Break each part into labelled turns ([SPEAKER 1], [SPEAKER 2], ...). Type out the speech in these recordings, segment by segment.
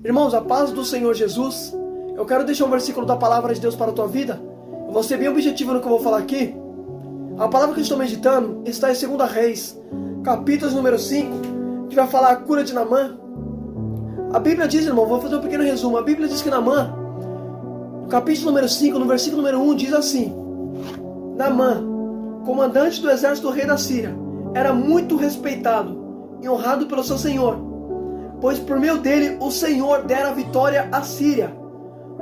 [SPEAKER 1] Irmãos, a paz do Senhor Jesus. Eu quero deixar um versículo da palavra de Deus para a tua vida. Eu vou ser bem objetivo no que eu vou falar aqui. A palavra que eu estou meditando está em 2 Reis, capítulo número 5, que vai falar a cura de Naamã. A Bíblia diz, irmão, vou fazer um pequeno resumo. A Bíblia diz que Naamã, no capítulo número 5, no versículo número 1, diz assim: Naamã, comandante do exército do rei da Síria, era muito respeitado e honrado pelo seu senhor, pois por meio dele o Senhor dera vitória à Síria.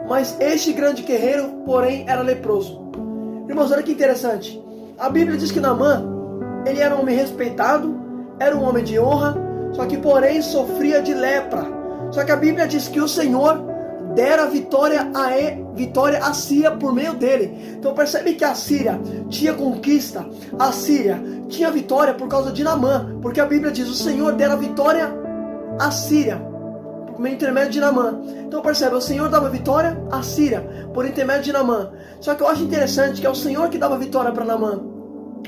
[SPEAKER 1] Mas este grande guerreiro, porém, era leproso. Irmãos, olha que interessante. A Bíblia diz que Naamã, ele era um homem respeitado, era um homem de honra, só que porém sofria de lepra. Só que a Bíblia diz que o Senhor dera vitória à Síria por meio dele. Então percebe que a Síria tinha conquista, a Síria tinha vitória por causa de Naamã, porque a Bíblia diz: o Senhor dera vitória à Síria por meio intermédio de Naamã. Então percebe, o Senhor dava vitória à Síria por intermédio de Naamã. Só que eu acho interessante que é o Senhor que dava vitória para Naamã.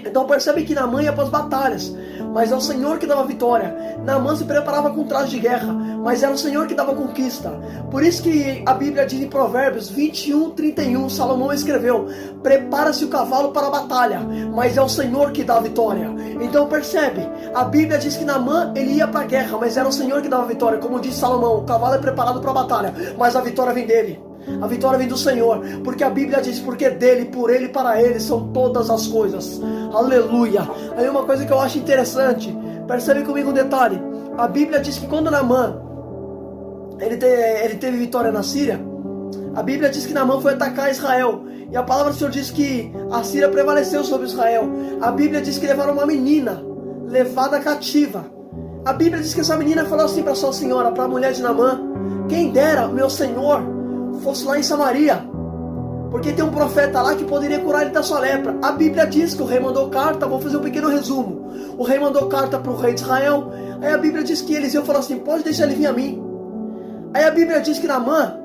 [SPEAKER 1] Então percebe que Naamã ia para as batalhas, mas é o Senhor que dava vitória. Naamã se preparava com traje de guerra, mas era o Senhor que dava conquista. Por isso que a Bíblia diz em Provérbios 21:31, Salomão escreveu: prepara-se o cavalo para a batalha, mas é o Senhor que dá a vitória. Então percebe, a Bíblia diz que Naamã ele ia para a guerra, mas era o Senhor que dava a vitória. Como diz Salomão, o cavalo é preparado para a batalha, mas a vitória vem dele. A vitória vem do Senhor, porque a Bíblia diz: porque dele, por ele e para ele são todas as coisas. Aleluia. Aí uma coisa que eu acho interessante, percebe comigo um detalhe. A Bíblia diz que quando Naamã ele teve vitória na Síria, a Bíblia diz que Naamã foi atacar Israel, e a palavra do Senhor diz que a Síria prevaleceu sobre Israel. A Bíblia diz que levaram uma menina levada cativa. A Bíblia diz que essa menina falou assim para sua senhora, para a mulher de Naamã: quem dera meu senhor fosse lá em Samaria, porque tem um profeta lá que poderia curar ele da sua lepra. A Bíblia diz que o rei mandou carta. Vou fazer um pequeno resumo. O rei mandou carta para o rei de Israel. Aí a Bíblia diz que Eliseu falou assim: pode deixar ele vir a mim. Aí a Bíblia diz que Naamã,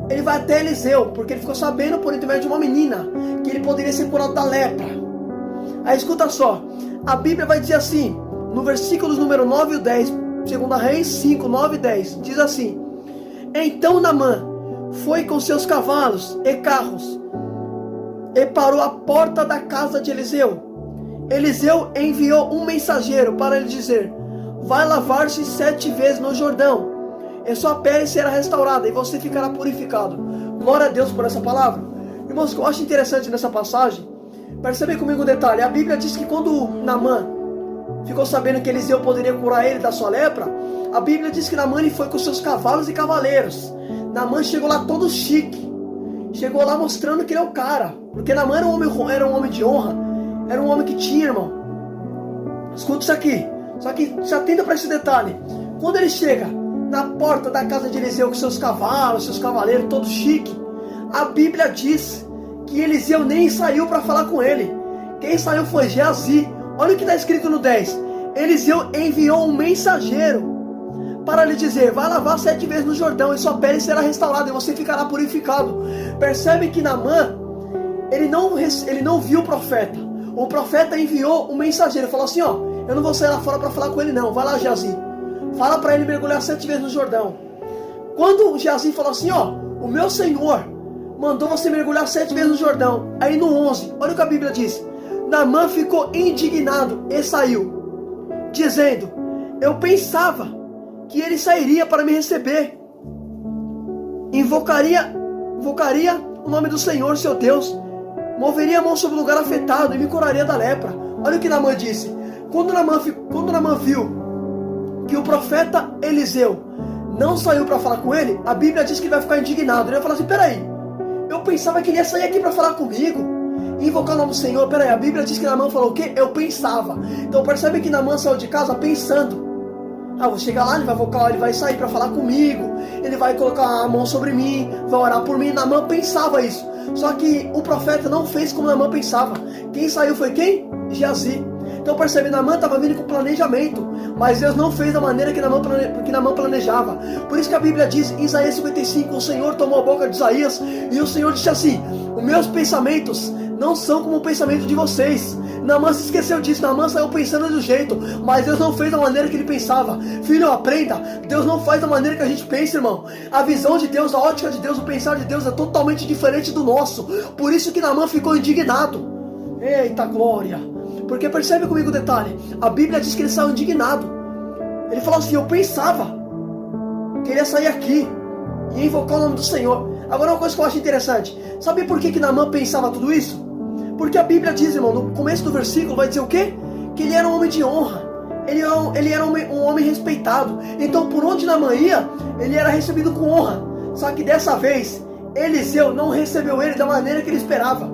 [SPEAKER 1] ele vai até Eliseu, porque ele ficou sabendo por intermédio de uma menina que ele poderia ser curado da lepra. Aí escuta só, a Bíblia vai dizer assim, no versículos número 9 e 10, 2 Reis 5, 9 e 10, diz assim: então Naamã foi com seus cavalos e carros e parou à porta da casa de Eliseu. Eliseu enviou um mensageiro para lhe dizer: vai lavar-se 7 vezes no Jordão, e sua pele será restaurada e você ficará purificado. Glória a Deus por essa palavra. Irmãos, o que eu acho interessante nessa passagem, percebe comigo um detalhe. A Bíblia diz que quando Naamã ficou sabendo que Eliseu poderia curar ele da sua lepra, a Bíblia diz que Naamã foi com seus cavalos e cavaleiros. Naamã chegou lá todo chique, chegou lá mostrando que ele é o cara, porque Naamã era um homem de honra, era um homem que tinha, irmão. Escuta isso aqui, só que se atenda para esse detalhe. Quando ele chega na porta da casa de Eliseu com seus cavalos, seus cavaleiros, todo chique, a Bíblia diz que Eliseu nem saiu para falar com ele. Quem saiu foi Geazi. Olha o que está escrito no 10. Eliseu enviou um mensageiro para lhe dizer: vai lavar 7 vezes no Jordão e sua pele será restaurada e você ficará purificado. Percebe que Naamã, ele não viu o profeta. O profeta enviou um mensageiro, falou assim: ó, eu não vou sair lá fora para falar com ele não, vai lá, Geazi, fala para ele mergulhar 7 vezes no Jordão. Quando Geazi falou assim: ó, o meu senhor mandou você mergulhar 7 vezes no Jordão. Aí no 11, olha o que a Bíblia diz: Naamã ficou indignado e saiu, dizendo: eu pensava que ele sairia para me receber, invocaria o nome do Senhor, seu Deus, moveria a mão sobre o lugar afetado e me curaria da lepra. Olha o que Naamã disse. Quando Naamã viu que o profeta Eliseu não saiu para falar com ele, a Bíblia diz que ele vai ficar indignado. Ele vai falar assim: peraí, eu pensava que ele ia sair aqui para falar comigo, invocar o nome do Senhor. Peraí, a Bíblia diz que Naamã falou o quê? Eu pensava. Então percebe que Naamã saiu de casa pensando: vou chegar lá, ele vai sair para falar comigo, ele vai colocar a mão sobre mim, vai orar por mim. Naamã pensava isso. Só que o profeta não fez como Naamã pensava. Quem saiu foi quem? Geazi. Então percebe, Naamã estava vindo com planejamento, mas Deus não fez da maneira que Naamã planejava. Por isso que a Bíblia diz em Isaías 55, o Senhor tomou a boca de Isaías e o Senhor disse assim: os meus pensamentos não são como o pensamento de vocês, Naamã se esqueceu disso, Naamã saiu pensando do jeito, mas Deus não fez da maneira que ele pensava. Filho, aprenda, Deus não faz da maneira que a gente pensa, irmão. A visão de Deus, a ótica de Deus, o pensar de Deus é totalmente diferente do nosso. Por isso que Naamã ficou indignado. Eita glória! Porque percebe comigo o detalhe, a Bíblia diz que ele saiu indignado. Ele falou assim, eu pensava que ele ia sair aqui e invocar o nome do Senhor. Agora uma coisa que eu acho interessante, sabe por que Naamã pensava tudo isso? Porque a Bíblia diz, irmão, no começo do versículo vai dizer o quê? Que ele era um homem de honra, ele era um homem respeitado. Então por onde Naamã ia, ele era recebido com honra. Só que dessa vez, Eliseu não recebeu ele da maneira que ele esperava.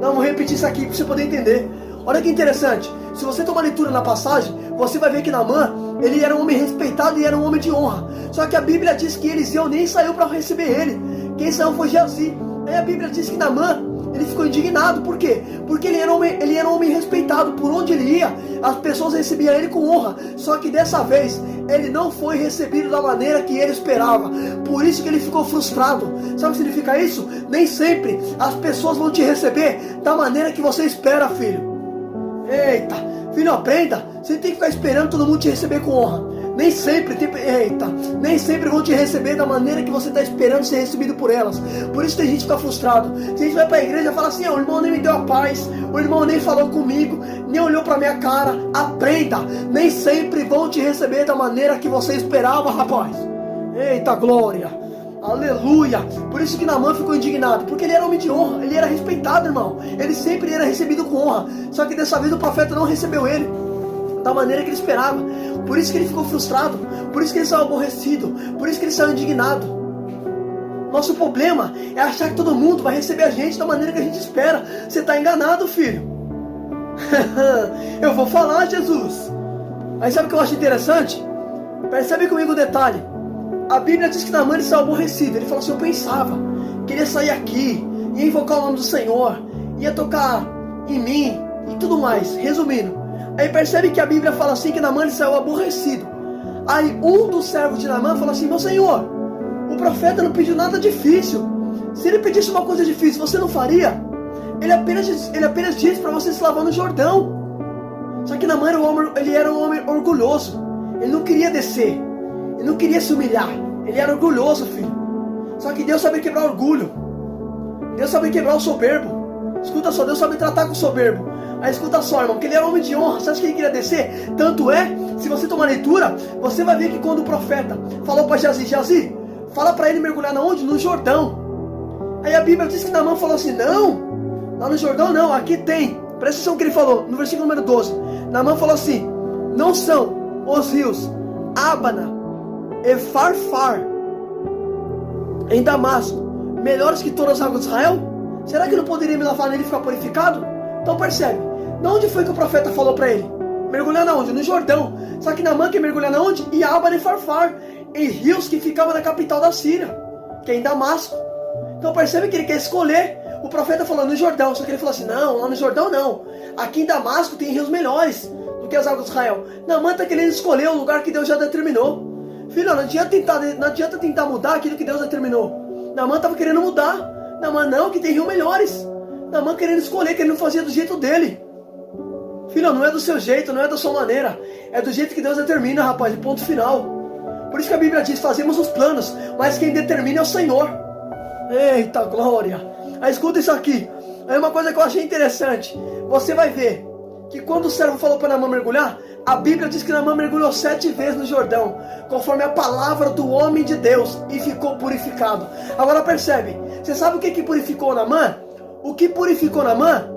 [SPEAKER 1] Não, vou repetir isso aqui para você poder entender. Olha que interessante, se você tomar leitura na passagem, você vai ver que Naamã, ele era um homem respeitado e era um homem de honra. Só que a Bíblia diz que Eliseu nem saiu para receber ele. Quem saiu foi Geazi. Aí a Bíblia diz que Naamã, ele ficou indignado. Por quê? Porque ele era um homem respeitado. Por onde ele ia, as pessoas recebiam ele com honra. Só que dessa vez, ele não foi recebido da maneira que ele esperava. Por isso que ele ficou frustrado. Sabe o que significa isso? Nem sempre as pessoas vão te receber da maneira que você espera, filho. Eita, filho, aprenda. Você tem que ficar esperando todo mundo te receber com honra. Nem sempre vão te receber da maneira que você está esperando ser recebido por elas. Por isso tem gente que fica frustrado. Se a gente vai para a igreja e fala assim, o irmão nem me deu a paz, o irmão nem falou comigo, nem olhou para minha cara. Aprenda, nem sempre vão te receber da maneira que você esperava, rapaz. Eita glória. Aleluia! Por isso que Naamã ficou indignado, porque ele era homem de honra, ele era respeitado, irmão. Ele sempre era recebido com honra. Só que dessa vez o profeta não recebeu ele da maneira que ele esperava. Por isso que ele ficou frustrado, por isso que ele saiu aborrecido, por isso que ele saiu indignado. Nosso problema é achar que todo mundo vai receber a gente da maneira que a gente espera. Você está enganado, filho. Eu vou falar, Jesus. Aí sabe o que eu acho interessante? Percebe comigo o detalhe. A Bíblia diz que Naamã saiu aborrecido. Ele falou assim, eu pensava que ele ia sair aqui, ia invocar o nome do Senhor, ia tocar em mim e tudo mais. Resumindo, aí percebe que a Bíblia fala assim que Naamã saiu aborrecido. Aí um dos servos de Naamã falou assim, meu senhor, o profeta não pediu nada difícil. Se ele pedisse uma coisa difícil, você não faria? Ele apenas disse para você se lavar no Jordão. Só que Naamã era um homem orgulhoso. Ele não queria descer. Ele não queria se humilhar. Ele era orgulhoso, filho. Só que Deus sabe quebrar orgulho. Deus sabe quebrar o soberbo. Escuta só, Deus sabe tratar com o soberbo. Aí escuta só, irmão, que ele era homem de honra. Você acha que ele queria descer? Tanto é, se você tomar leitura, você vai ver que quando o profeta falou para Geazi, fala para ele mergulhar na onde? No Jordão. Aí a Bíblia diz que Naamã falou assim, não, lá no Jordão não, aqui tem. Presta atenção no que ele falou, no versículo número 12. Naamã falou assim, não são os rios Abana e Farfar em Damasco melhores que todas as águas de Israel? Será que não poderia me lavar nele e ficar purificado? Então percebe, de onde foi que o profeta falou para ele? Mergulhar na onde? No Jordão. Só que Naamã quer mergulhar na onde? Em Abana e Farfar, em rios que ficavam na capital da Síria, que é em Damasco. Então percebe que ele quer escolher. O profeta falou no Jordão, só que ele falou assim, não, lá no Jordão não. Aqui em Damasco tem rios melhores do que as águas de Israel. Naamã está querendo escolher o lugar que Deus já determinou. Filho, não adianta tentar mudar aquilo que Deus determinou. Naamã estava querendo mudar. Naamã não, que tem rios melhores. Naamã querendo escolher, que ele não fazia do jeito dele. Filho, não é do seu jeito, não é da sua maneira. É do jeito que Deus determina, rapaz, de ponto final. Por isso que a Bíblia diz, fazemos os planos, mas quem determina é o Senhor. Eita glória. Aí escuta isso aqui. Aí uma coisa que eu achei interessante. Você vai ver que quando o servo falou para Naamã mergulhar, a Bíblia diz que Naamã mergulhou 7 vezes no Jordão, conforme a palavra do homem de Deus, e ficou purificado. Agora percebe, você sabe o que purificou Naamã? O que purificou Naamã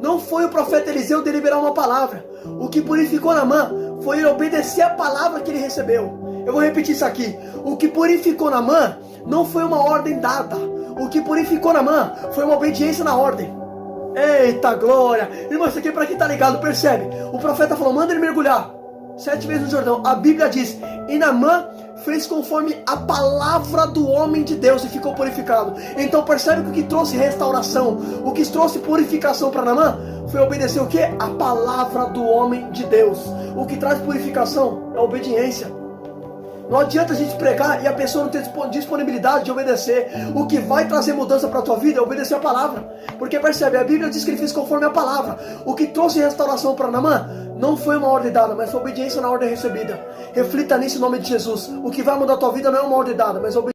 [SPEAKER 1] não foi o profeta Eliseu deliberar uma palavra. O que purificou Naamã foi ele obedecer a palavra que ele recebeu. Eu vou repetir isso aqui. O que purificou Naamã não foi uma ordem dada. O que purificou Naamã foi uma obediência na ordem. Eita glória! Irmão, isso aqui é para quem tá ligado, percebe? O profeta falou, manda ele mergulhar 7 vezes no Jordão. A Bíblia diz, e Naamã fez conforme a palavra do homem de Deus e ficou purificado. Então percebe que o que trouxe restauração, o que trouxe purificação para Naamã, foi obedecer o que? A palavra do homem de Deus. O que traz purificação é a obediência. Não adianta a gente pregar e a pessoa não ter disponibilidade de obedecer. O que vai trazer mudança para a tua vida é obedecer a palavra. Porque percebe, a Bíblia diz que ele fez conforme a palavra. O que trouxe restauração para Naamã não foi uma ordem dada, mas foi obediência na ordem recebida. Reflita nisso em nome de Jesus. O que vai mudar a tua vida não é uma ordem dada, mas obediência.